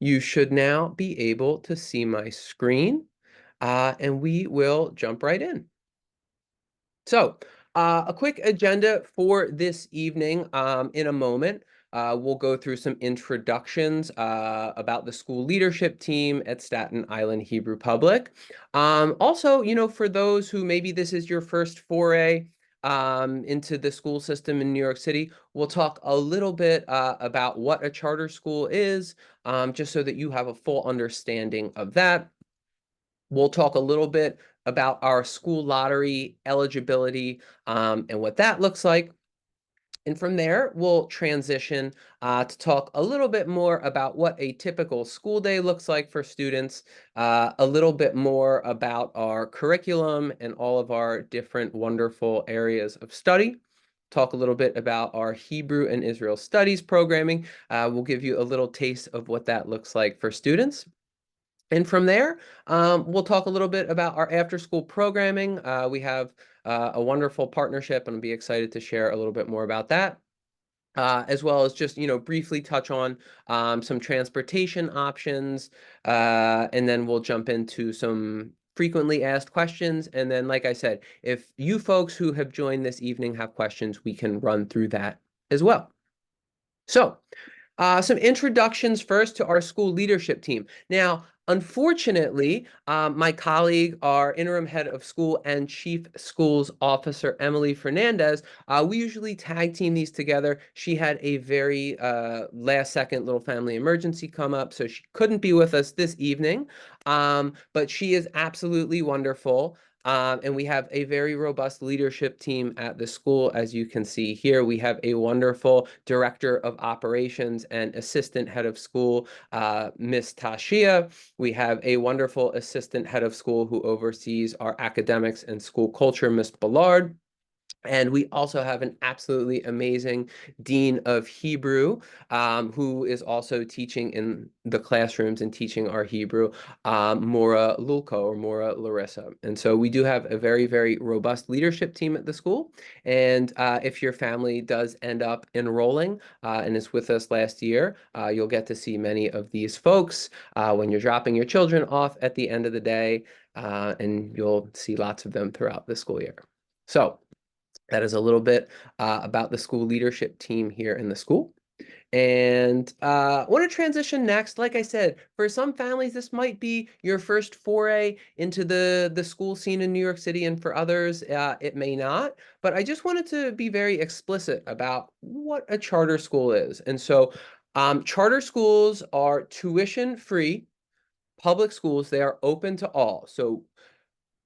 You should now be able to see my screen, and we will jump right in. So, a quick agenda for this evening. In a moment, we'll go through some introductions about the school leadership team at Staten Island Hebrew Public. Also, for those who maybe this is your first foray into the school system in New York City, we'll talk a little bit about what a charter school is, just so that you have a full understanding of that. We'll talk a little bit about our school lottery eligibility and what that looks like. And from there, we'll transition to talk a little bit more about what a typical school day looks like for students, a little bit more about our curriculum and all of our different wonderful areas of study. Talk a little bit about our Hebrew and Israel Studies programming. We'll give you a little taste of what that looks like for students. And from there, we'll talk a little bit about our after-school programming. We have a wonderful partnership, and I'll be excited to share a little bit more about that, as well as just, briefly touch on some transportation options, and then we'll jump into some frequently asked questions. And then, like I said, if you folks who have joined this evening have questions, we can run through that as well. So, some introductions first to our school leadership team. Now, unfortunately, my colleague, our interim head of school and chief schools officer, Emily Fernandez, we usually tag team these together. She had a very last second little family emergency come up, so she couldn't be with us this evening. But she is absolutely wonderful. And we have a very robust leadership team at the school. As you can see here, we have a wonderful director of operations and assistant head of school, Miss Tashia. We have a wonderful assistant head of school who oversees our academics and school culture, Miss Ballard. And we also have an absolutely amazing Dean of Hebrew, who is also teaching in the classrooms and teaching our Hebrew, Maura Lulko or Maura Larissa. And so we do have a very, very robust leadership team at the school. And if your family does end up enrolling and is with us last year, you'll get to see many of these folks when you're dropping your children off at the end of the day, and you'll see lots of them throughout the school year. So, that is a little bit about the school leadership team here in the school. And I want to transition next. Like I said, for some families, this might be your first foray into the school scene in New York City, and for others, it may not. But I just wanted to be very explicit about what a charter school is. And so charter schools are tuition-free public schools. They are open to all. So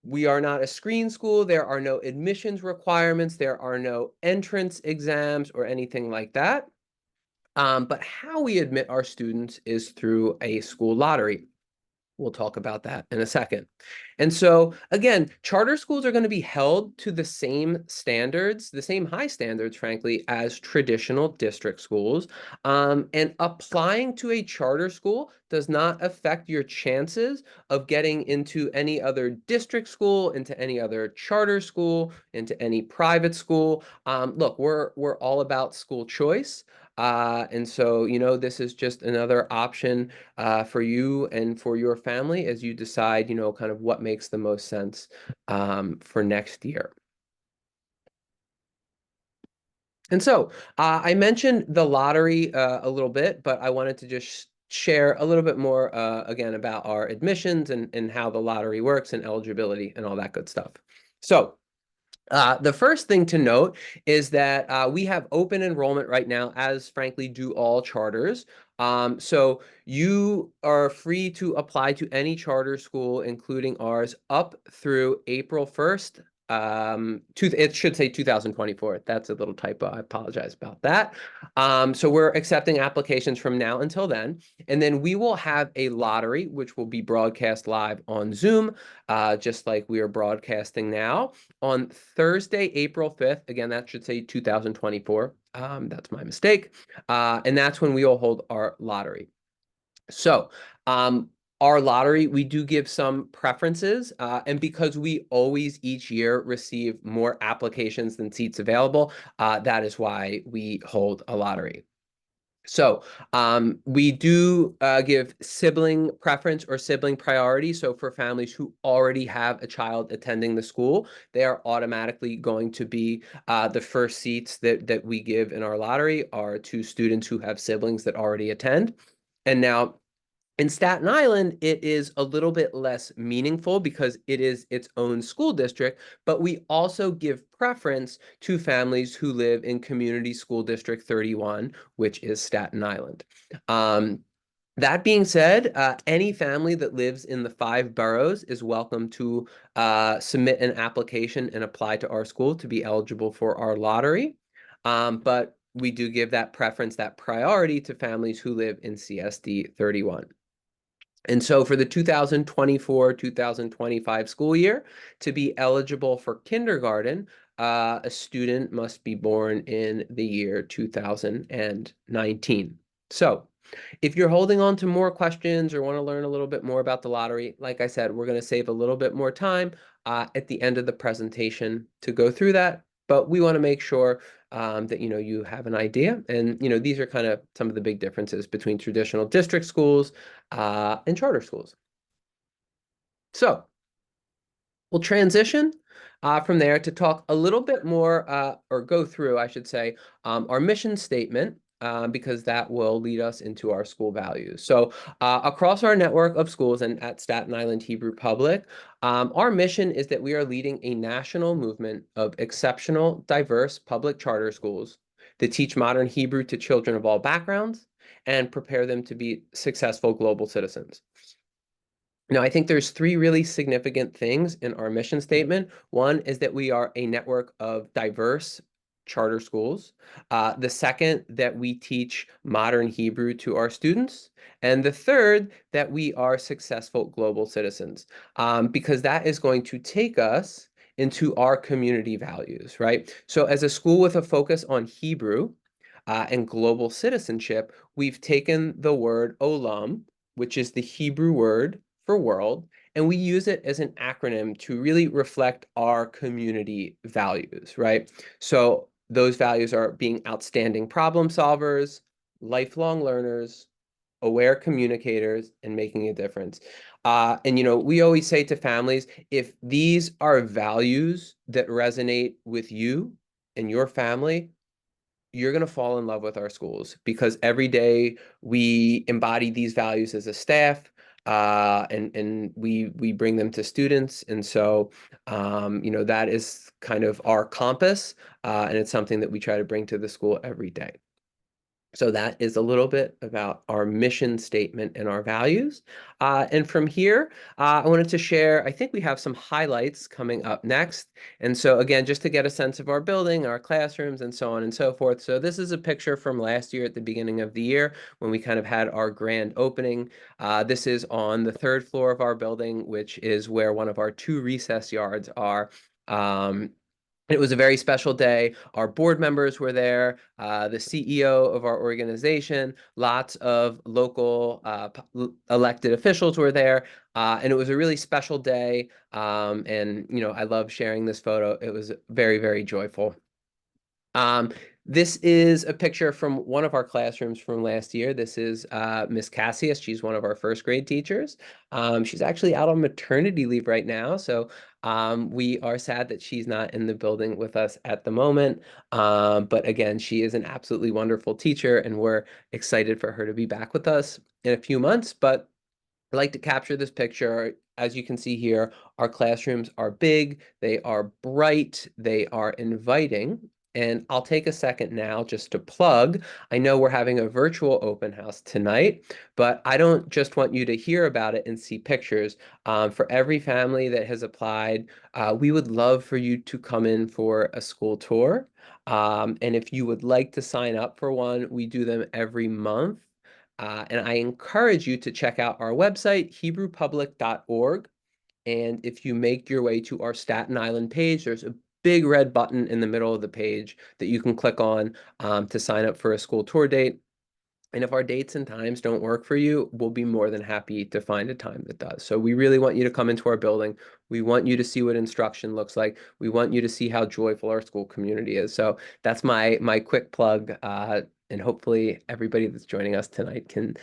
we are not a screen school. There are no admissions requirements. There are no entrance exams or anything like that. But how we admit our students is through a school lottery. We'll talk about that in a second. And so, again, charter schools are going to be held to the same standards, the same high standards, frankly, as traditional district schools. And applying to a charter school does not affect your chances of getting into any other district school, into any other charter school, into any private school. Look, we're all about school choice. And so, this is just another option for you and for your family as you decide, kind of what makes the most sense for next year. And so I mentioned the lottery a little bit, but I wanted to just share a little bit more again about our admissions and how the lottery works and eligibility and all that good stuff. So the first thing to note is that we have open enrollment right now, as frankly do all charters. So you are free to apply to any charter school, including ours, up through April 1st. It should say 2024. That's a little typo. I apologize about that. So we're accepting applications from now until then. And then we will have a lottery, which will be broadcast live on Zoom, just like we are broadcasting now on Thursday, April 5th. Again, that should say 2024. That's my mistake. And that's when we will hold our lottery. So, our lottery, we do give some preferences, and because we always each year receive more applications than seats available, that is why we hold a lottery. So we do give sibling preference or sibling priority. So for families who already have a child attending the school, they are automatically going to be the first seats that we give in our lottery are to students who have siblings that already attend. And now in Staten Island, it is a little bit less meaningful because it is its own school district, but we also give preference to families who live in Community School District 31, which is Staten Island. Um, that being said, any family that lives in the five boroughs is welcome to submit an application and apply to our school to be eligible for our lottery. But we do give that preference, that priority to families who live in CSD 31. And so for the 2024-2025 school year, to be eligible for kindergarten, a student must be born in the year 2019. So if you're holding on to more questions or want to learn a little bit more about the lottery, like I said, we're going to save a little bit more time at the end of the presentation to go through that. But we want to make sure that you have an idea. And these are kind of some of the big differences between traditional district schools and charter schools. So we'll transition from there to talk a little bit more, or go through, I should say, our mission statement, because that will lead us into our school values. So across our network of schools and at Staten Island Hebrew Public, our mission is that we are leading a national movement of exceptional, diverse public charter schools that teach modern Hebrew to children of all backgrounds and prepare them to be successful global citizens. Now, I think there's three really significant things in our mission statement. One is that we are a network of diverse charter schools. The second, that we teach modern Hebrew to our students. And the third, that we are successful global citizens, because that is going to take us into our community values, right? So as a school with a focus on Hebrew and global citizenship, we've taken the word olam, which is the Hebrew word for world, and we use it as an acronym to really reflect our community values, right? So those values are being outstanding problem solvers, lifelong learners, aware communicators, and making a difference. And we always say to families, if these are values that resonate with you and your family, you're going to fall in love with our schools because every day we embody these values as a staff, and we bring them to students. And so, that is kind of our compass, and it's something that we try to bring to the school every day. So that is a little bit about our mission statement and our values. And from here, I wanted to share, I think we have some highlights coming up next. And so again, just to get a sense of our building, our classrooms, and so on and so forth. So this is a picture from last year at the beginning of the year when we kind of had our grand opening. This is on the third floor of our building, which is where one of our two recess yards are. It was a very special day. Our board members were there, the CEO of our organization, lots of local elected officials were there, and it was a really special day. And I love sharing this photo. It was very, very joyful. Um, this is a picture from one of our classrooms from last year. This is Miss Cassius. She's one of our first grade teachers. She's actually out on maternity leave right now, so we are sad that she's not in the building with us at the moment. But again, she is an absolutely wonderful teacher, and we're excited for her to be back with us in a few months. But I like to capture this picture. As you can see here, our classrooms are big, they are bright, they are inviting. And I'll take a second now just to plug. I know we're having a virtual open house tonight, but I don't just want you to hear about it and see pictures. For every family that has applied, we would love for you to come in for a school tour. And if you would like to sign up for one, we do them every month. And I encourage you to check out our website, hebrewpublic.org. And if you make your way to our Staten Island page, there's a big red button in the middle of the page that you can click on to sign up for a school tour date. And if our dates and times don't work for you, we'll be more than happy to find a time that does. So we really want you to come into our building. We want you to see what instruction looks like. We want you to see how joyful our school community is. So that's my quick plug And hopefully everybody that's joining us tonight can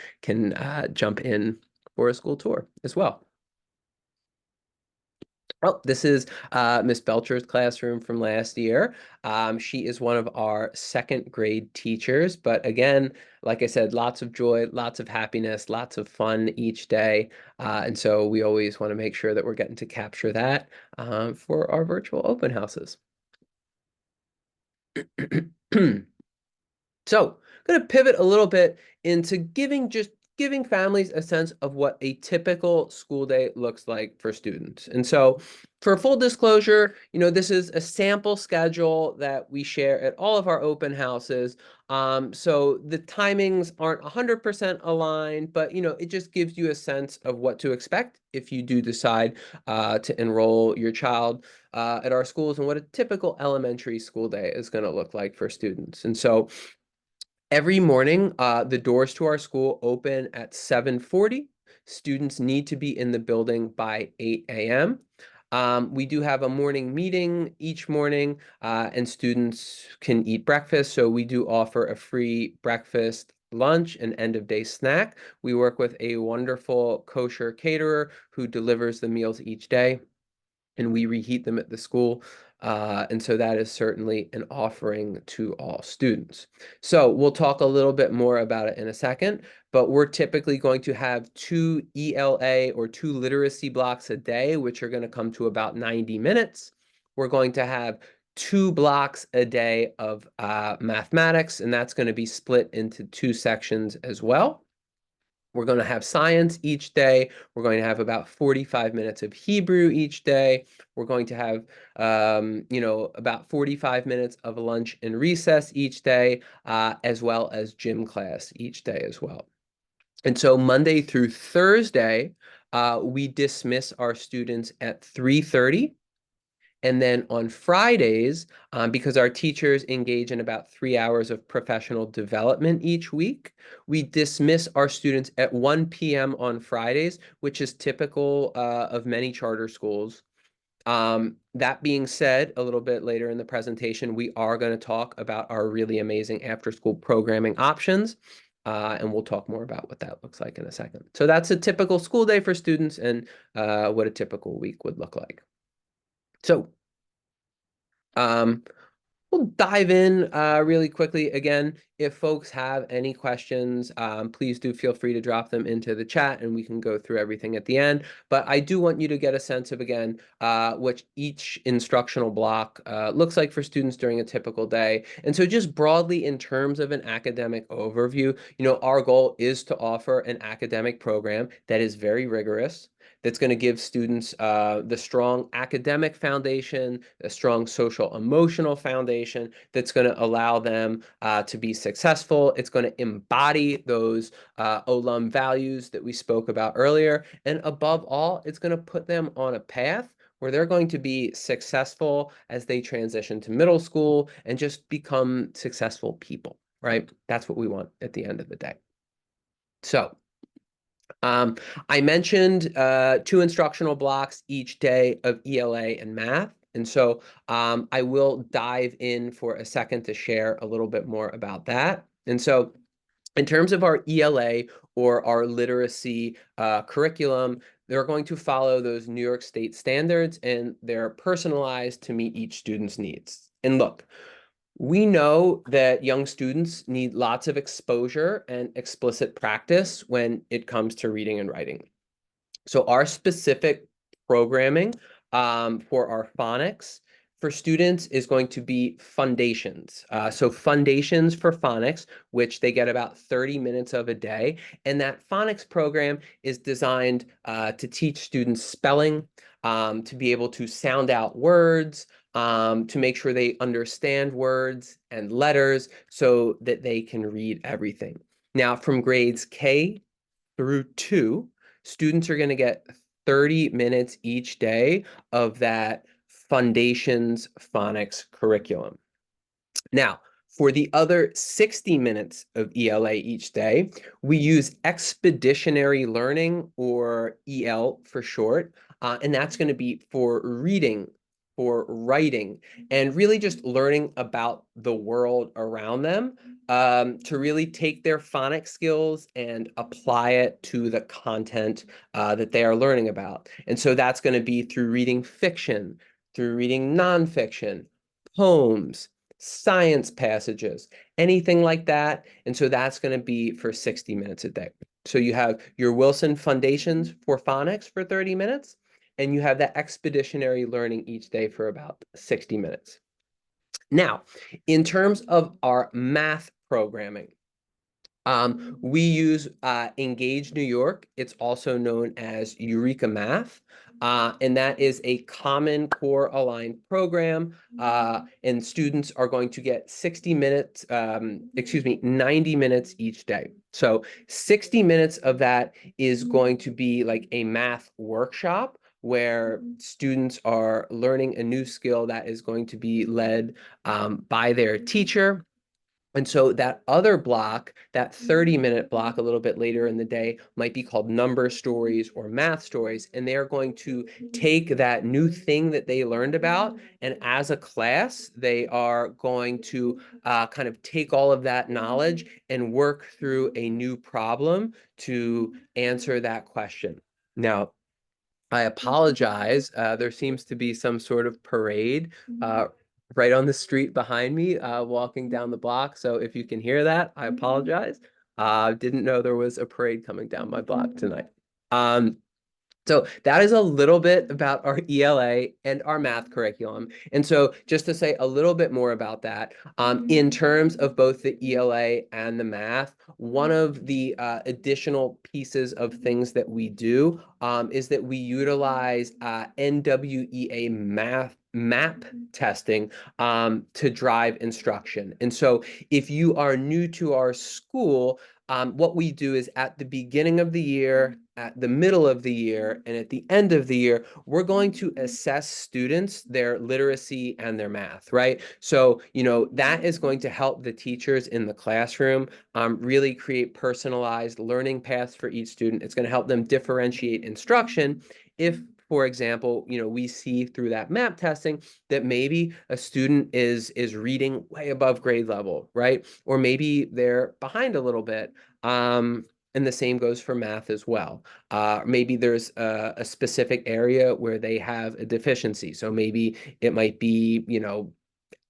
jump in for a school tour as well. Oh, this is Miss Belcher's classroom from last year. She is one of our second grade teachers, but again, like I said, lots of joy, lots of happiness, lots of fun each day. And so we always want to make sure that we're getting to capture that for our virtual open houses. So, I'm going to pivot a little bit into giving families a sense of what a typical school day looks like for students. And so, for full disclosure, this is a sample schedule that we share at all of our open houses. So the timings aren't 100% aligned, but it just gives you a sense of what to expect if you do decide to enroll your child at our schools and what a typical elementary school day is going to look like for students. And so every morning, the doors to our school open at 7:40. Students need to be in the building by 8 a.m. We do have a morning meeting each morning, and students can eat breakfast. So we do offer a free breakfast, lunch, and end of day snack. We work with a wonderful kosher caterer who delivers the meals each day, and we reheat them at the school. And so that is certainly an offering to all students. So we'll talk a little bit more about it in a second, but we're typically going to have 2 ELA or 2 literacy blocks a day, which are going to come to about 90 minutes. We're going to have 2 blocks a day of mathematics, and that's going to be split into 2 sections as well. We're going to have science each day. We're going to have about 45 minutes of Hebrew each day. We're going to have, about 45 minutes of lunch and recess each day, as well as gym class each day as well. And so Monday through Thursday, we dismiss our students at 3:30. And then on Fridays, because our teachers engage in about 3 hours of professional development each week, we dismiss our students at 1 p.m. on Fridays, which is typical of many charter schools. That being said, a little bit later in the presentation, we are going to talk about our really amazing after-school programming options, and we'll talk more about what that looks like in a second. So that's a typical school day for students and what a typical week would look like. So Um, we'll dive in really quickly. Again, if folks have any questions, please do feel free to drop them into the chat and we can go through everything at the end. But I do want you to get a sense of, again, what each instructional block looks like for students during a typical day. And so just broadly in terms of an academic overview, our goal is to offer an academic program that is very rigorous, that's going to give students the strong academic foundation, a strong social emotional foundation that's going to allow them to be successful. It's going to embody those Olam values that we spoke about earlier. And above all, it's going to put them on a path where they're going to be successful as they transition to middle school and just become successful people, right? That's what we want at the end of the day. So, I mentioned 2 instructional blocks each day of ELA and math. And so I will dive in for a second to share a little bit more about that. And so in terms of our ELA or our literacy curriculum, they're going to follow those New York State standards, and they're personalized to meet each student's needs. And look, we know that young students need lots of exposure and explicit practice when it comes to reading and writing. So our specific programming for our phonics for students is going to be Fundations. So Fundations for phonics, which they get about 30 minutes of a day. And that phonics program is designed to teach students spelling, to be able to sound out words, to make sure they understand words and letters so that they can read everything. Now, from grades K through 2, students are going to get 30 minutes each day of that Foundations Phonics curriculum. Now, for the other 60 minutes of ELA each day, we use expeditionary learning, or EL for short, and that's going to be for reading for writing, and really just learning about the world around them, to really take their phonics skills and apply it to the content that they are learning about. And so that's going to be through reading fiction, through reading nonfiction, poems, science passages, anything like that. And so that's going to be for 60 minutes a day. So you have your Wilson Foundations for Phonics for 30 minutes, and you have that expeditionary learning each day for about 60 minutes. Now, in terms of our math programming, we use Engage New York. It's also known as Eureka Math. And that is a Common Core aligned program. And students are going to get 60 minutes, 90 minutes each day. So 60 minutes of that is going to be like a math workshop where students are learning a new skill that is going to be led by their teacher. And so that other block, that 30-minute block a little bit later in the day, might be called number stories or math stories. And they are going to take that new thing that they learned about, and as a class, they are going to kind of take all of that knowledge and work through a new problem to answer that question. Now, I apologize. There seems to be some sort of parade right on the street behind me, walking down the block. So if you can hear that, I apologize. Didn't know there was a parade coming down my block tonight. So that is a little bit about our ELA and our math curriculum. And so just to say a little bit more about that, in terms of both the ELA and the math, one of the additional pieces of things that we do is that we utilize NWEA map testing to drive instruction. And so if you are new to our school, what we do is at the beginning of the year, at the middle of the year, and at the end of the year, we're going to assess students, their literacy and their math, right? So, that is going to help the teachers in the classroom really create personalized learning paths for each student. It's going to help them differentiate instruction if, for example, we see through that map testing that maybe a student is reading way above grade level, right? Or maybe they're behind a little bit. And the same goes for math as well. Maybe there's a specific area where they have a deficiency. So maybe it might be,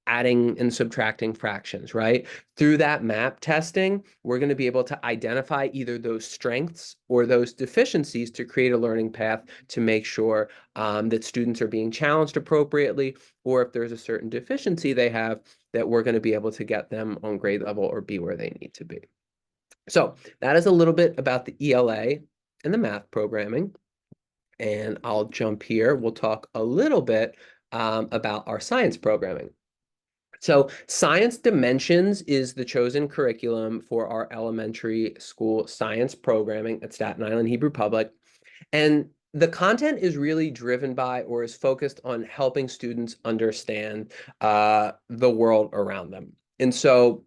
adding and subtracting fractions, right? Through that map testing, we're going to be able to identify either those strengths or those deficiencies to create a learning path to make sure that students are being challenged appropriately, or if there's a certain deficiency they have, that we're going to be able to get them on grade level or be where they need to be. So that is a little bit about the ELA and the math programming. And I'll jump here. We'll talk a little bit about our science programming. So Science Dimensions is the chosen curriculum for our elementary school science programming at Staten Island Hebrew Public. And the content is really driven by or is focused on helping students understand the world around them. And so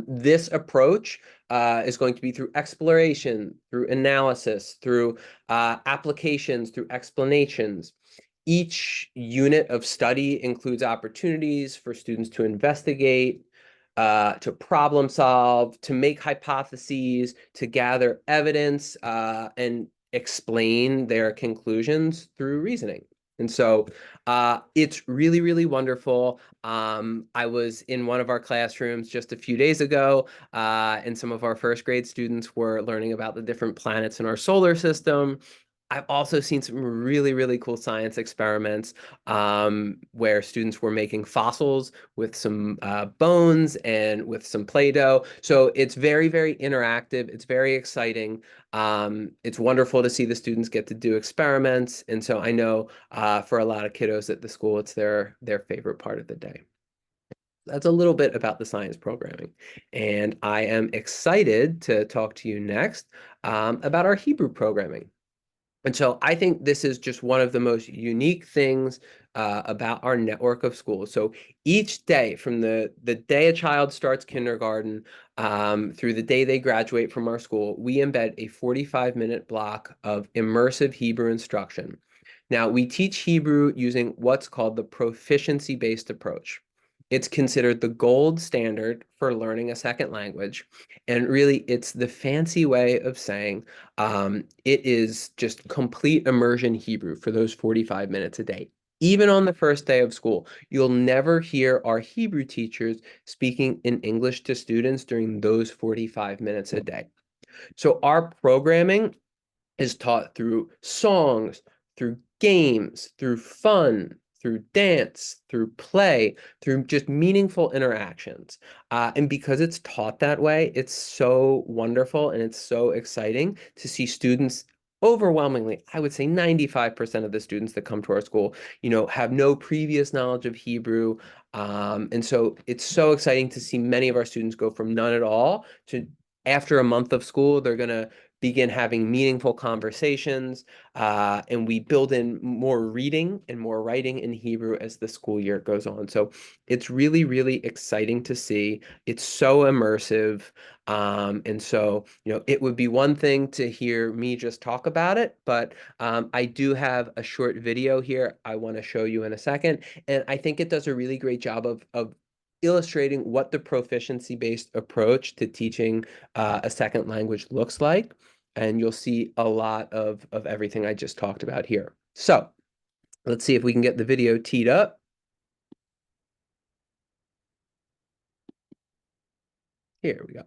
this approach is going to be through exploration, through analysis, through applications, through explanations. Each unit of study includes opportunities for students to investigate, to problem solve, to make hypotheses, to gather evidence, and explain their conclusions through reasoning. And so it's really, really wonderful. I was in one of our classrooms just a few days ago, and some of our first grade students were learning about the different planets in our solar system. I've also seen some really, really cool science experiments where students were making fossils with some bones and with some Play-Doh. So it's very, very interactive. It's very exciting. It's wonderful to see the students get to do experiments. And so I know for a lot of kiddos at the school, it's their favorite part of the day. That's a little bit about the science programming. And I am excited to talk to you next about our Hebrew programming. And so I think this is just one of the most unique things about our network of schools. So each day, from the day a child starts kindergarten through the day they graduate from our school, we embed a 45-minute block of immersive Hebrew instruction. Now, we teach Hebrew using what's called the proficiency-based approach. It's considered the gold standard for learning a second language. And really, it's the fancy way of saying it is just complete immersion Hebrew for those 45 minutes a day. Even on the first day of school, you'll never hear our Hebrew teachers speaking in English to students during those 45 minutes a day. So our programming is taught through songs, through games, through fun, through dance, through play, through just meaningful interactions. And because it's taught that way, it's so wonderful and it's so exciting to see students overwhelmingly, I would say 95% of the students that come to our school, have no previous knowledge of Hebrew. And so it's so exciting to see many of our students go from none at all to after a month of school, they're going to begin having meaningful conversations, and we build in more reading and more writing in Hebrew as the school year goes on. So it's really, really exciting to see. It's so immersive. And so, it would be one thing to hear me just talk about it, but I do have a short video here I want to show you in a second. And I think it does a really great job of illustrating what the proficiency-based approach to teaching a second language looks like. And you'll see a lot of everything I just talked about here. So let's see if we can get the video teed up. Here we go.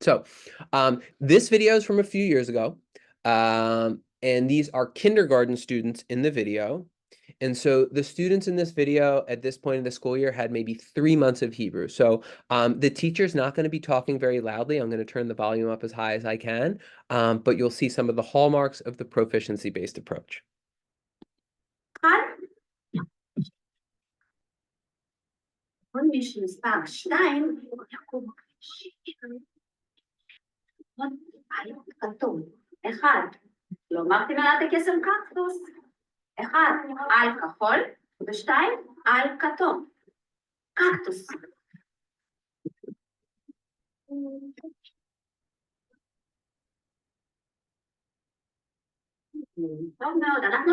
So this video is from a few years ago. And these are kindergarten students in the video. And so the students in this video at this point in the school year had maybe 3 months of Hebrew. So the teacher's not going to be talking very loudly. I'm going to turn the volume up as high as I can, but you'll see some of the hallmarks of the proficiency-based approach. כל מי שמספר 2 יקום על כתום. 1, לא אמרתי מילת הקסם קקטוס. 1 על כחול ו2 על כתום. קקטוס. טוב מאוד, אנחנו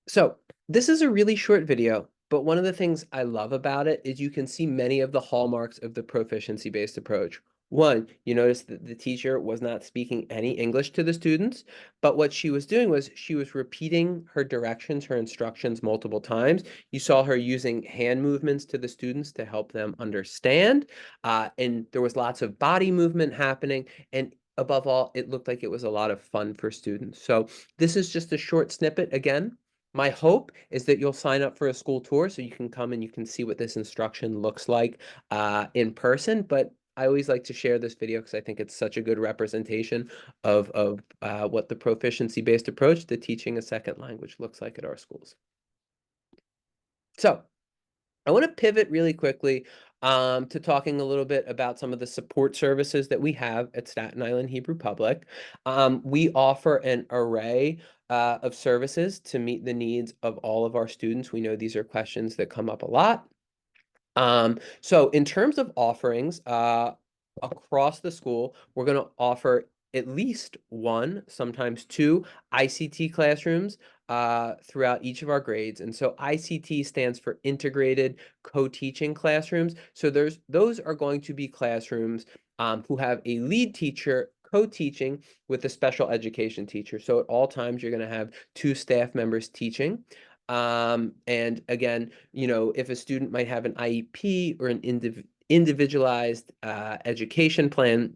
So this is a really short video, but one of the things I love about it is you can see many of the hallmarks of the proficiency-based approach. One, you notice that the teacher was not speaking any English to the students, but what she was doing was she was repeating her directions, her instructions multiple times. You saw her using hand movements to the students to help them understand, and there was lots of body movement happening, and above all, it looked like it was a lot of fun for students. So this is just a short snippet again. My hope is that you'll sign up for a school tour so you can come and you can see what this instruction looks like in person. But I always like to share this video because I think it's such a good representation of what the proficiency-based approach to teaching a second language looks like at our schools. So I want to pivot really quickly to talking a little bit about some of the support services that we have at Staten Island Hebrew Public. We offer an array of services to meet the needs of all of our students. We know these are questions that come up a lot. So in terms of offerings, across the school, we're going to offer at least one, sometimes two ICT classrooms throughout each of our grades. And so ICT stands for Integrated Co-Teaching Classrooms. So those are going to be classrooms who have a lead teacher co-teaching with a special education teacher. So at all times, you're going to have two staff members teaching. And again, if a student might have an IEP or an individualized education plan,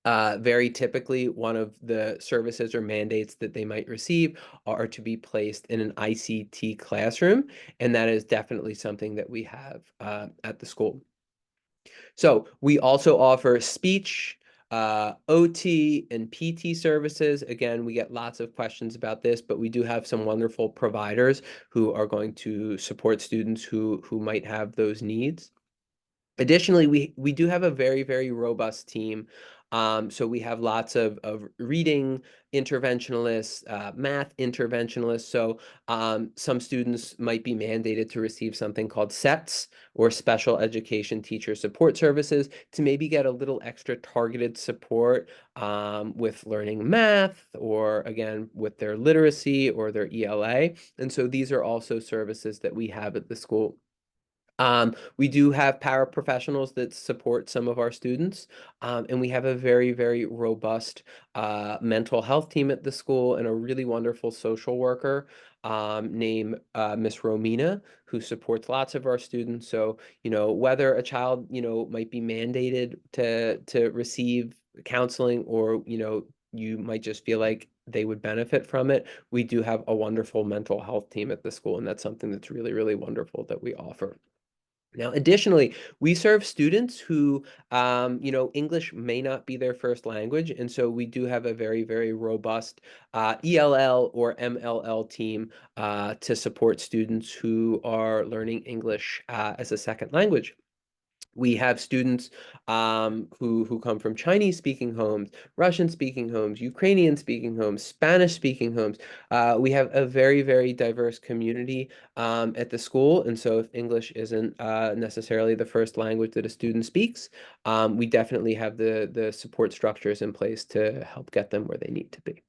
very typically one of the services or mandates that they might receive are to be placed in an ICT classroom, and that is definitely something that we have at the school. So we also offer speech, OT, and PT services. Again, we get lots of questions about this, but we do have some wonderful providers who are going to support students who might have those needs. Additionally, we do have a very, very robust team So we have lots of reading interventionalists, math interventionalists. So some students might be mandated to receive something called SETS, or special education teacher support services, to maybe get a little extra targeted support with learning math, or again with their literacy or their ELA. And so these are also services that we have at the school. We do have paraprofessionals that support some of our students, and we have a very, very robust mental health team at the school, and a really wonderful social worker named Miss Romina, who supports lots of our students. So, whether a child, might be mandated to receive counseling, or, you might just feel like they would benefit from it, we do have a wonderful mental health team at the school, and that's something that's really, really wonderful that we offer. Now, additionally, we serve students who, English may not be their first language, and so we do have a very, very robust ELL or MLL team to support students who are learning English as a second language. We have students who come from Chinese-speaking homes, Russian-speaking homes, Ukrainian-speaking homes, Spanish-speaking homes. We have a very, very diverse community at the school, and so if English isn't necessarily the first language that a student speaks, we definitely have the support structures in place to help get them where they need to be.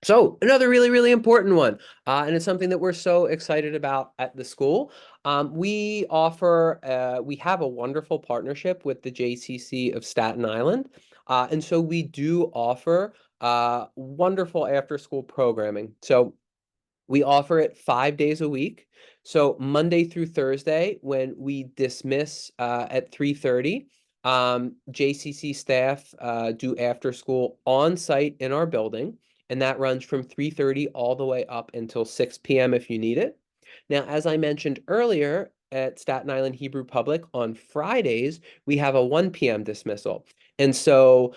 So another really, really important one, and it's something that we're so excited about at the school. We have a wonderful partnership with the JCC of Staten Island, and so we do offer wonderful after-school programming. So we offer it 5 days a week. So Monday through Thursday, when we dismiss at 3:30, JCC staff do after school on site in our building, and that runs from 3:30 all the way up until 6 p.m. if you need it. Now, as I mentioned earlier, at Staten Island Hebrew Public on Fridays, we have a 1 p.m. dismissal. And so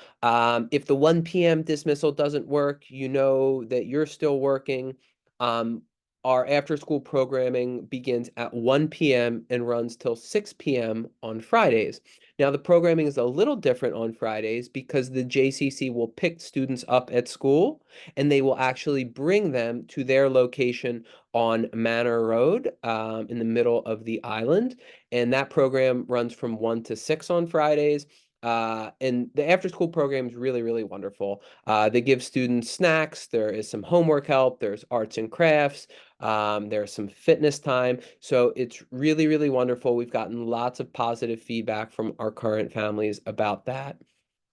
if the 1 p.m. dismissal doesn't work, you know that you're still working. um, our after-school programming begins at 1 p.m. and runs till 6 p.m. on Fridays. Now, the programming is a little different on Fridays because the JCC will pick students up at school, and they will actually bring them to their location on Manor Road in the middle of the island. And that program runs from 1 to 6 on Fridays. And the after-school program is really, really wonderful. They give students snacks. There is some homework help. There's arts and crafts. There's some fitness time. So it's really, really wonderful. We've gotten lots of positive feedback from our current families about that.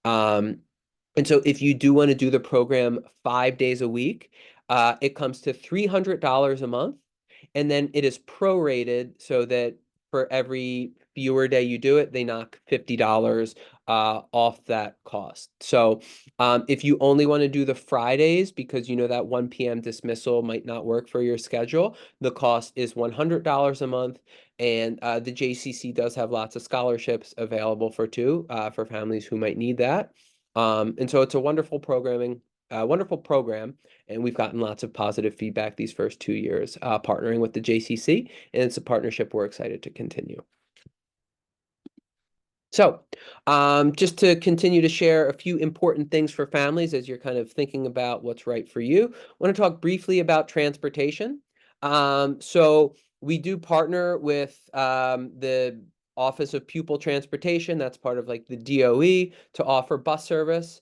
Um, and so if you do want to do the program 5 days a week, it comes to $300 a month. And then it is prorated so that for every fewer day you do it, they knock $50 off that cost. So if you only want to do the Fridays because you know that 1 p.m. dismissal might not work for your schedule, the cost is $100 a month. And the JCC does have lots of scholarships available for families who might need that. And so it's a wonderful program, and we've gotten lots of positive feedback these first 2 years partnering with the JCC, and it's a partnership we're excited to continue. So, just to continue to share a few important things for families as you're kind of thinking about what's right for you, I want to talk briefly about transportation. So we do partner with the Office of Pupil Transportation. That's part of like the DOE to offer bus service.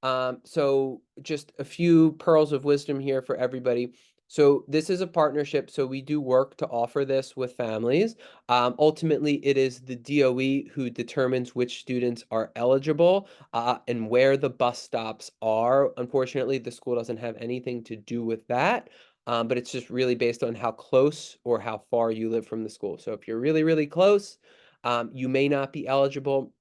So just a few pearls of wisdom here for everybody. So this is a partnership, so we do work to offer this with families. Ultimately, it is the DOE who determines which students are eligible and where the bus stops are. Unfortunately, the school doesn't have anything to do with that, but it's just really based on how close or how far you live from the school. So if you're really, really close, you may not be eligible.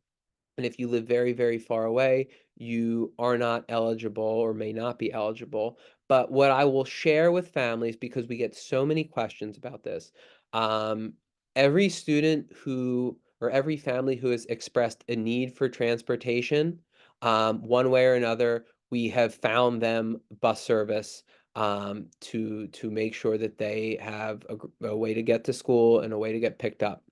And if you live very, very far away, you are not eligible or may not be eligible. But what I will share with families, because we get so many questions about this, um, every student or every family who has expressed a need for transportation, one way or another, we have found them bus service to make sure that they have a way to get to school and a way to get picked up.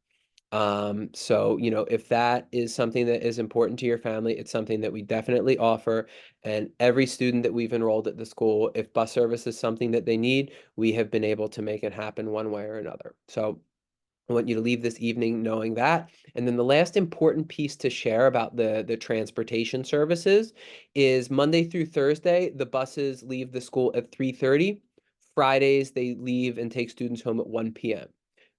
So, if that is something that is important to your family, it's something that we definitely offer. And every student that we've enrolled at the school, if bus service is something that they need, we have been able to make it happen one way or another. So, I want you to leave this evening knowing that. And then the last important piece to share about the transportation services is Monday through Thursday, the buses leave the school at 3:30. Fridays, they leave and take students home at 1 p.m.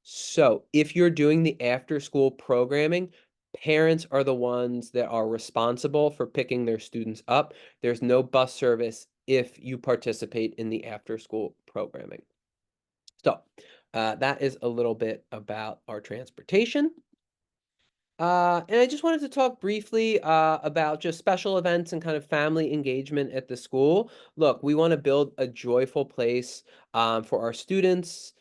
So if you're doing the after school programming, parents are the ones that are responsible for picking their students up. There's no bus service if you participate in the after school programming. So, that is a little bit about our transportation. And I just wanted to talk briefly about just special events and kind of family engagement at the school. Look, we want to build a joyful place for our students,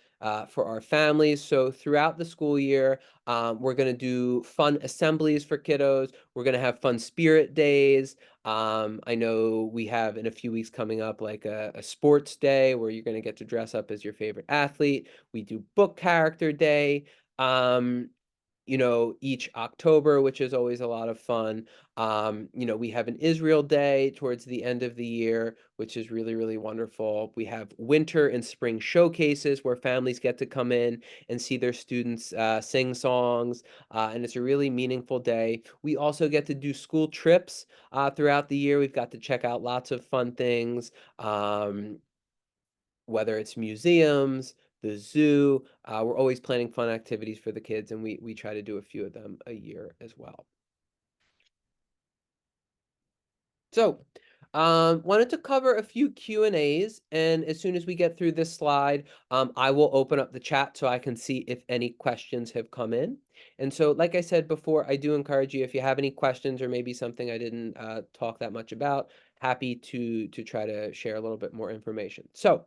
for our families. So throughout the school year, we're going to do fun assemblies for kiddos. We're going to have fun spirit days. I know we have in a few weeks coming up like a sports day where you're going to get to dress up as your favorite athlete. We do book character day. Um, each October, which is always a lot of fun. We have an Israel Day towards the end of the year, which is really, really wonderful. We have winter and spring showcases where families get to come in and see their students sing songs, and it's a really meaningful day. We also get to do school trips throughout the year. We've got to check out lots of fun things. Whether it's museums, the zoo, we're always planning fun activities for the kids, and we try to do a few of them a year as well. So, wanted to cover a few Q&As, and as soon as we get through this slide, I will open up the chat so I can see if any questions have come in. And so, like I said before, I do encourage you, if you have any questions or maybe something I didn't talk that much about, happy to try to share a little bit more information. So,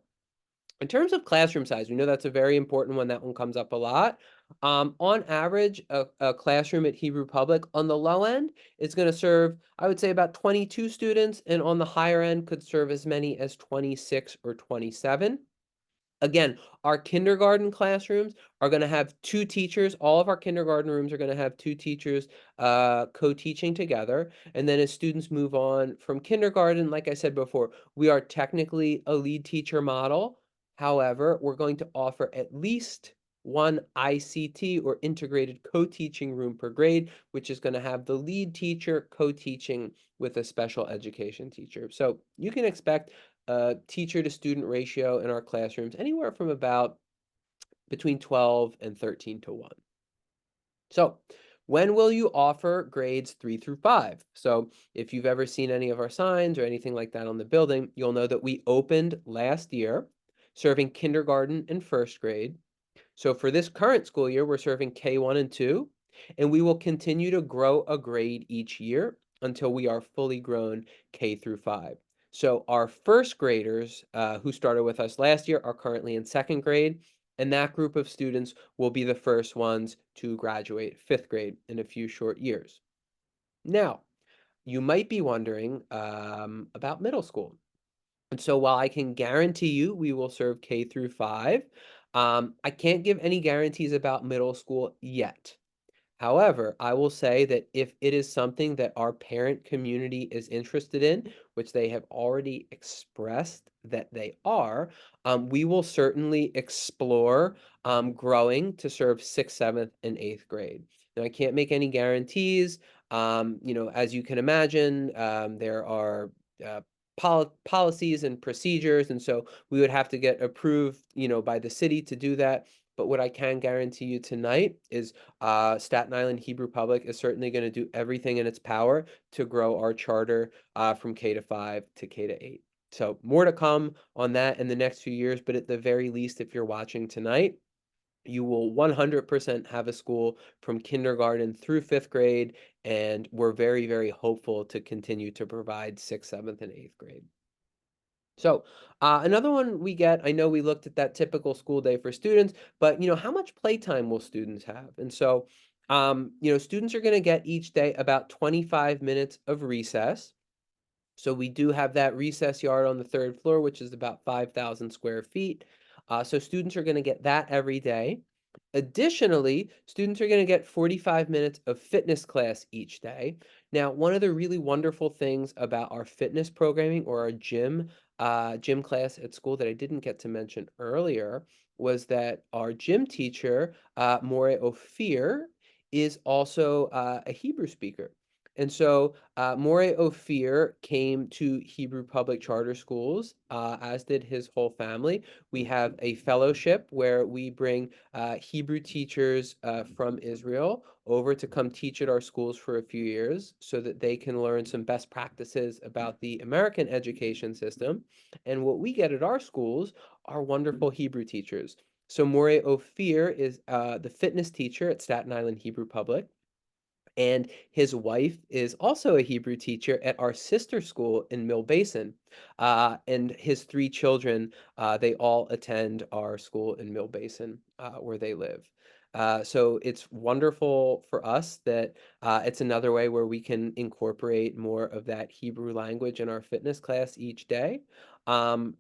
in terms of classroom size, we know that's a very important one. That one comes up a lot. On average, a classroom at Hebrew Public on the low end is going to serve, I would say, about 22 students, and on the higher end could serve as many as 26 or 27. Again, our kindergarten classrooms are gonna have 2 teachers. All of our kindergarten rooms are gonna have 2 teachers, co-teaching together, and then as students move on from kindergarten, like I said before, we are technically a lead teacher model. However, we're going to offer at least 1 ICT or integrated co-teaching room per grade, which is gonna have the lead teacher co-teaching with a special education teacher. So you can expect teacher to student ratio in our classrooms anywhere from about between 12 and 13 to 1. So, when will you offer grades 3 through 5? So, if you've ever seen any of our signs or anything like that on the building, you'll know that we opened last year serving kindergarten and first grade. So for this current school year, we're serving K1 and 2, and we will continue to grow a grade each year until we are fully grown K through 5. So our first graders who started with us last year are currently in second grade, and that group of students will be the first ones to graduate fifth grade in a few short years. Now, you might be wondering about middle school. And so while I can guarantee you we will serve K through 5, I can't give any guarantees about middle school yet. However, I will say that if it is something that our parent community is interested in, which they have already expressed that they are, we will certainly explore growing to serve sixth, seventh, and eighth grade. Now, I can't make any guarantees. As you can imagine, there are uh, policies and procedures, and so we would have to get approved, by the city to do that. But what I can guarantee you tonight is Staten Island Hebrew Public is certainly going to do everything in its power to grow our charter from K to 5 to K to 8. So more to come on that in the next few years, but at the very least, if you're watching tonight, you will 100% have a school from kindergarten through fifth grade, and we're very, very hopeful to continue to provide sixth, seventh, and eighth grade. So, another one we get, I know we looked at that typical school day for students, but how much playtime will students have? And so, students are going to get each day about 25 minutes of recess. So we do have that recess yard on the third floor, which is about 5,000 square feet. So students are going to get that every day. Additionally, students are going to get 45 minutes of fitness class each day. Now, one of the really wonderful things about our fitness programming or our gym class at school that I didn't get to mention earlier was that our gym teacher, More Ophir, is also a Hebrew speaker. And so More Ophir came to Hebrew public charter schools, as did his whole family. We have a fellowship where we bring Hebrew teachers from Israel over to come teach at our schools for a few years so that they can learn some best practices about the American education system. And what we get at our schools are wonderful Hebrew teachers. So Morey Ophir is the fitness teacher at Staten Island Hebrew Public. And his wife is also a Hebrew teacher at our sister school in Mill Basin. And his three children, they all attend our school in Mill Basin, where they live. So it's wonderful for us that it's another way where we can incorporate more of that Hebrew language in our fitness class each day. Um,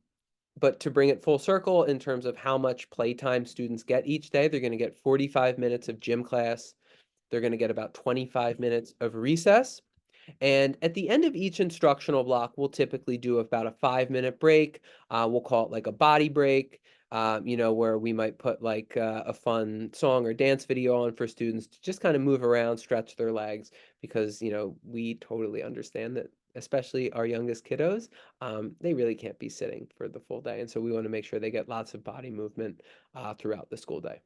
but to bring it full circle in terms of how much playtime students get each day, they're going to get 45 minutes of gym class, they're going to get about 25 minutes of recess. And at the end of each instructional block, we'll typically do about a 5-minute break. We'll call it like a body break, where we might put like a fun song or dance video on for students to just kind of move around, stretch their legs, because, we totally understand that, especially our youngest kiddos, they really can't be sitting for the full day. And so we want to make sure they get lots of body movement throughout the school day.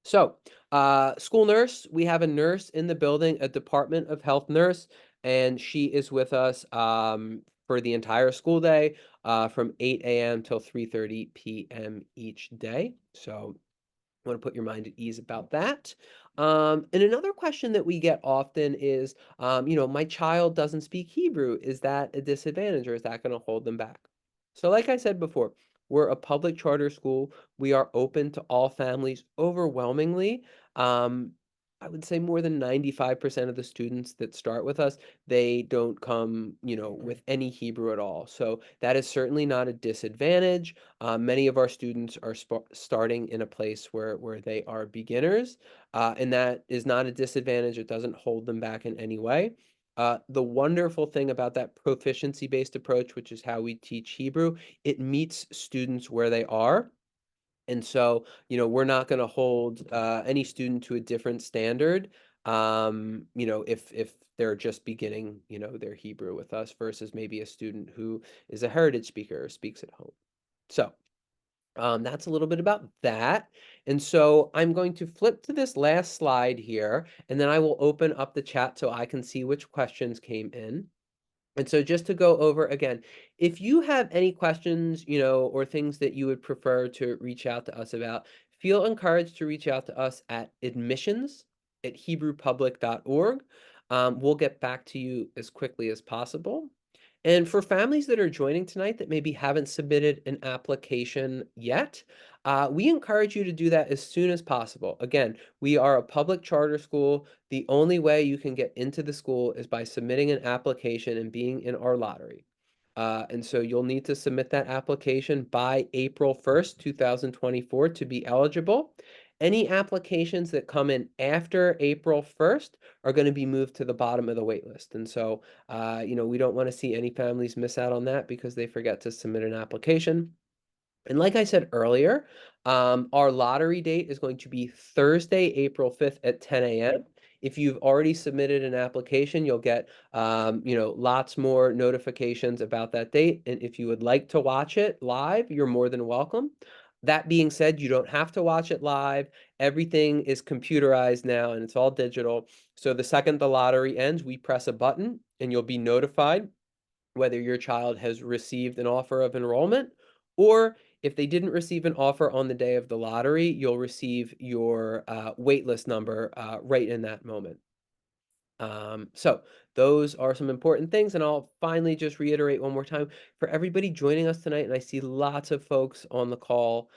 So, school nurse, we have a nurse in the building, a Department of Health nurse, and she is with us for the entire school day from 8 a.m. till 3:30 p.m. each day. So, want to put your mind at ease about that. And another question that we get often is, my child doesn't speak Hebrew. Is that a disadvantage or is that going to hold them back? So, like I said before, we're a public charter school. We are open to all families overwhelmingly. Um, I would say more than 95% of the students that start with us, they don't come, with any Hebrew at all. So that is certainly not a disadvantage. Many of our students are starting in a place where they are beginners, and that is not a disadvantage. It doesn't hold them back in any way. The wonderful thing about that proficiency-based approach, which is how we teach Hebrew, it meets students where they are. And so, we're not going to hold any student to a different standard, if they're just beginning, their Hebrew with us versus maybe a student who is a heritage speaker or speaks at home. So, that's a little bit about that. And so I'm going to flip to this last slide here, and then I will open up the chat so I can see which questions came in. And so just to go over again, if you have any questions, or things that you would prefer to reach out to us about, feel encouraged to reach out to us at admissions@hebrewpublic.org. We'll get back to you as quickly as possible. And for families that are joining tonight that maybe haven't submitted an application yet, we encourage you to do that as soon as possible. Again, we are a public charter school. The only way you can get into the school is by submitting an application and being in our lottery. And so you'll need to submit that application by April 1st, 2024 to be eligible. Any applications that come in after April 1st are going to be moved to the bottom of the wait list. And so, we don't want to see any families miss out on that because they forget to submit an application. And like I said earlier, our lottery date is going to be Thursday, April 5th at 10 a.m. If you've already submitted an application, you'll get, lots more notifications about that date. And if you would like to watch it live, you're more than welcome. That being said, you don't have to watch it live. Everything is computerized now and it's all digital. So the second the lottery ends, we press a button and you'll be notified whether your child has received an offer of enrollment, or if they didn't receive an offer on the day of the lottery, you'll receive your waitlist number right in that moment. So those are some important things, and I'll finally just reiterate one more time for everybody joining us tonight, and I see lots of folks on the call.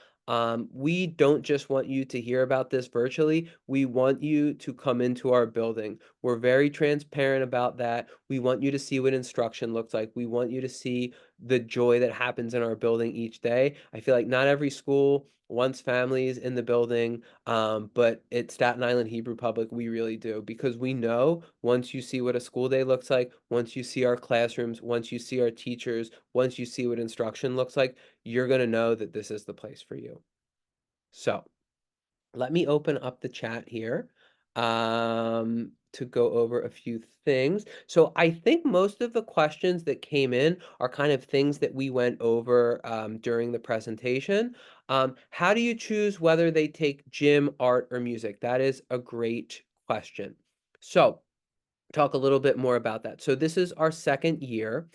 We don't just want you to hear about this virtually. We want you to come into our building. We're very transparent about that. We want you to see what instruction looks like. We want you to see the joy that happens in our building each day. I feel like not every school wants families in the building, but at Staten Island Hebrew Public, we really do because we know once you see what a school day looks like, once you see our classrooms, once you see our teachers, once you see what instruction looks like, you're going to know that this is the place for you. So, let me open up the chat here to go over a few things. So I think most of the questions that came in are kind of things that we went over during the presentation. How do you choose whether they take gym, art, or music? That is a great question. So talk a little bit more about that. So this is our second year.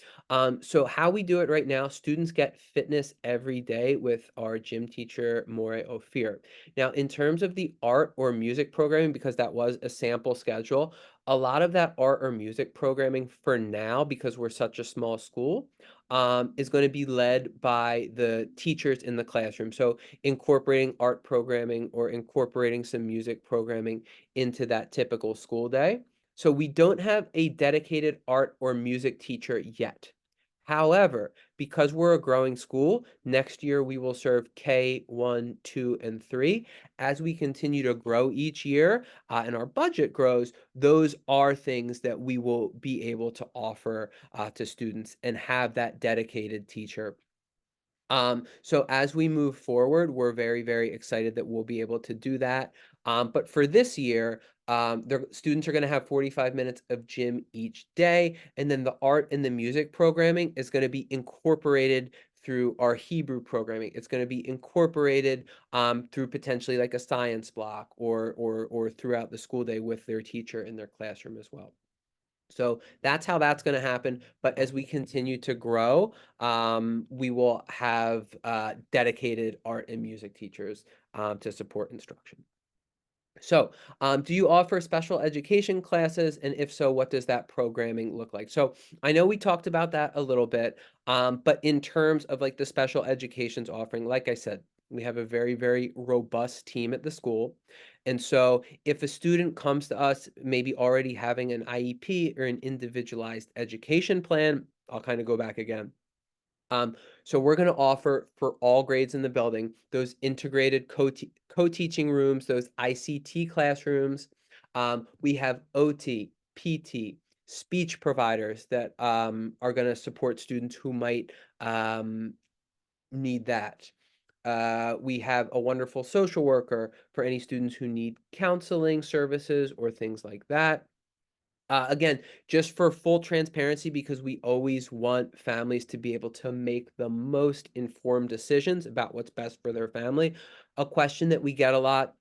So how we do it right now, students get fitness every day with our gym teacher, More Ophir. Now, in terms of the art or music programming, because that was a sample schedule, a lot of that art or music programming for now, because we're such a small school, is going to be led by the teachers in the classroom. So incorporating art programming or incorporating some music programming into that typical school day. So we don't have a dedicated art or music teacher yet. However, because we're a growing school, next year we will serve K1, 2, and 3. As we continue to grow each year and our budget grows, those are things that we will be able to offer to students and have that dedicated teacher. So as we move forward, we're very, very excited that we'll be able to do that. But for this year, the students are going to have 45 minutes of gym each day, and then the art and the music programming is going to be incorporated through our Hebrew programming. It's going to be incorporated through potentially like a science block or throughout the school day with their teacher in their classroom as well. So that's how that's going to happen. But as we continue to grow, we will have dedicated art and music teachers to support instruction. So, do you offer special education classes? And if so, what does that programming look like? So, I know we talked about that a little bit, but in terms of like the special education's offering, like I said, we have a very, very robust team at the school. And so, if a student comes to us, maybe already having an IEP or an individualized education plan, I'll kind of go back again. So we're going to offer for all grades in the building those integrated co-teaching rooms, those ICT classrooms. We have OT, PT, speech providers that are going to support students who might need that. We have a wonderful social worker for any students who need counseling services or things like that. Again, just for full transparency, because we always want families to be able to make the most informed decisions about what's best for their family. A question that we get a lot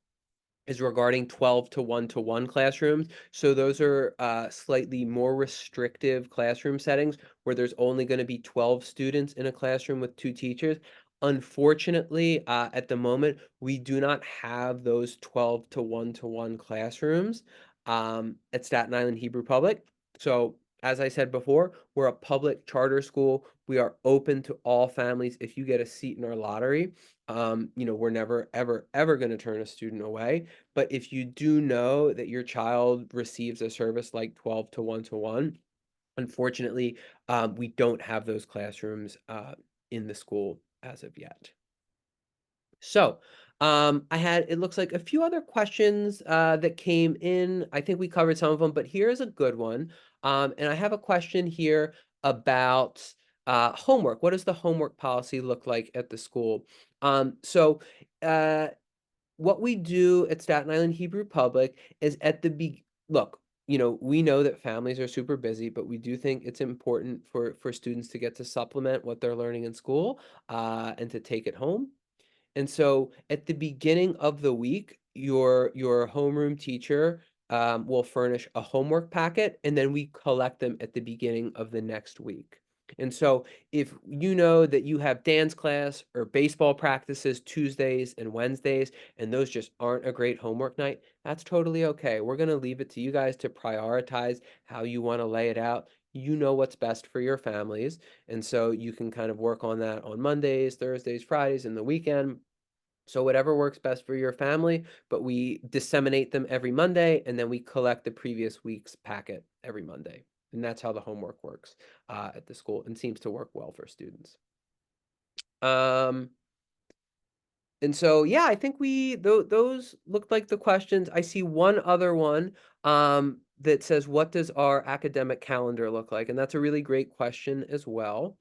is regarding 12 to 1 classrooms. So those are slightly more restrictive classroom settings where there's only going to be 12 students in a classroom with 2 teachers. Unfortunately, at the moment, we do not have those 12 to 1 classrooms at Staten Island Hebrew Public. So as I said before, we're a public charter school. We are open to all families. If you get a seat in our lottery, we're never, ever, ever going to turn a student away. But if you do know that your child receives a service like 12 to 1, unfortunately, we don't have those classrooms in the school as of yet. So, I had it looks like a few other questions that came in. I think we covered some of them, but here's a good one. And I have a question here about homework. What does the homework policy look like at the school? So, uh, what we do at Staten Island Hebrew Public is at the look, we know that families are super busy, but we do think it's important for students to get to supplement what they're learning in school and to take it home. And so at the beginning of the week, your homeroom teacher will furnish a homework packet, and then we collect them at the beginning of the next week. And so if you know that you have dance class or baseball practices Tuesdays and Wednesdays, and those just aren't a great homework night, that's totally okay. We're going to leave it to you guys to prioritize how you want to lay it out. You know what's best for your families. And so you can kind of work on that on Mondays, Thursdays, Fridays, and the weekend. So whatever works best for your family, but we disseminate them every Monday, and then we collect the previous week's packet every Monday. And that's how the homework works at the school and seems to work well for students. Um, and so, yeah, I think those looked like the questions. I see one other one that says, "What does our academic calendar look like?" And that's a really great question as well.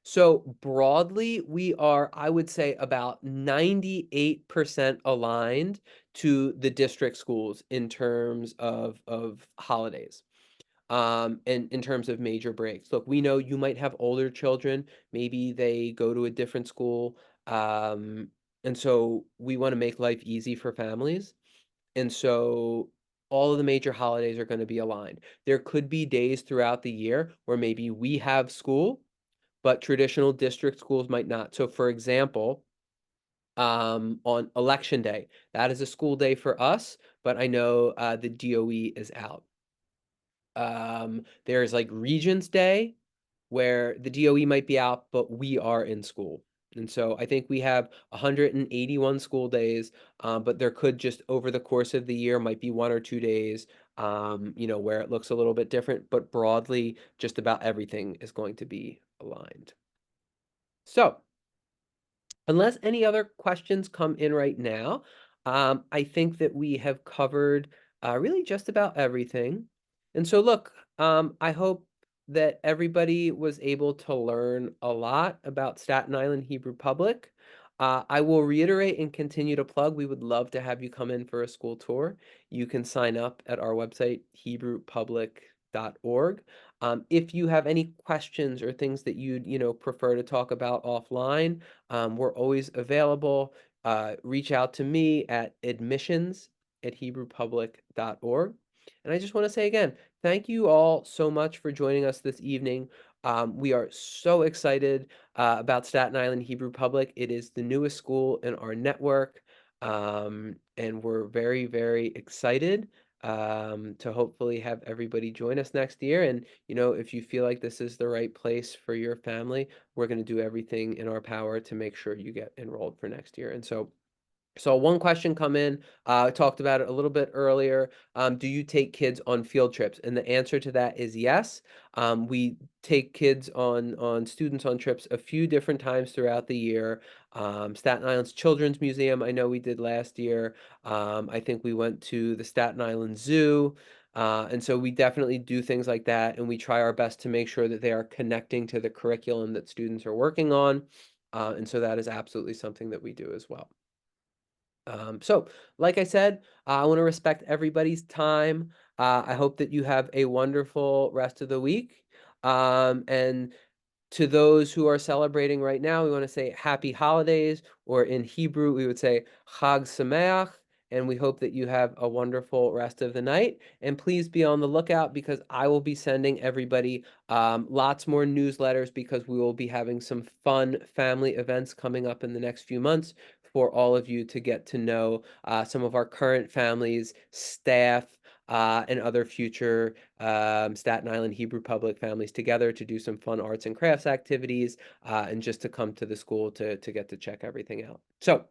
So broadly, we are, I would say, about 98% aligned to the district schools in terms of holidays. And in terms of major breaks. Look, we know you might have older children, maybe they go to a different school, and so we wanna make life easy for families, and so all of the major holidays are gonna be aligned. There could be days throughout the year where maybe we have school, but traditional district schools might not. So, for example, on election day, that is a school day for us, but I know, the DOE is out. There's, like, Regents Day, where the DOE might be out, but we are in school. And so I think we have 181 school days, but there could just over the course of the year might be 1 or 2 days, where it looks a little bit different, but broadly, just about everything is going to be aligned. So unless any other questions come in right now, I think that we have covered really just about everything. And so, look, I hope that everybody was able to learn a lot about Staten Island Hebrew Public. I will reiterate and continue to plug. We would love to have you come in for a school tour. You can sign up at our website, hebrewpublic.org. If you have any questions or things that you'd prefer to talk about offline, we're always available. Reach out to me at admissions@hebrewpublic.org. And I just want to say again, thank you all so much for joining us this evening. We are so excited about Staten Island Hebrew Public. It is the newest school in our network, and we're very, very excited to hopefully have everybody join us next year. And, if you feel like this is the right place for your family, we're going to do everything in our power to make sure you get enrolled for next year. And so one question come in, I talked about it a little bit earlier. Do you take kids on field trips? And the answer to that is yes. We take kids on students on trips a few different times throughout the year. Staten Island's Children's Museum, I know we did last year. I think we went to the Staten Island Zoo. And so we definitely do things like that, and we try our best to make sure that they are connecting to the curriculum that students are working on. And so that is absolutely something that we do as well. So, like I said, I want to respect everybody's time. I hope that you have a wonderful rest of the week. And to those who are celebrating right now, we want to say happy holidays, or in Hebrew, we would say Chag Sameach, and we hope that you have a wonderful rest of the night. And please be on the lookout because I will be sending everybody lots more newsletters because we will be having some fun family events coming up in the next few months for all of you to get to know some of our current families, staff, and other future Staten Island Hebrew Public families together to do some fun arts and crafts activities, and just to come to the school to get to check everything out. So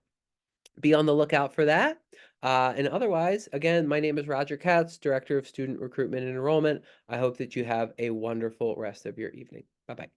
be on the lookout for that. And otherwise, again, my name is Roger Katz, Director of Student Recruitment and Enrollment. I hope that you have a wonderful rest of your evening. Bye-bye.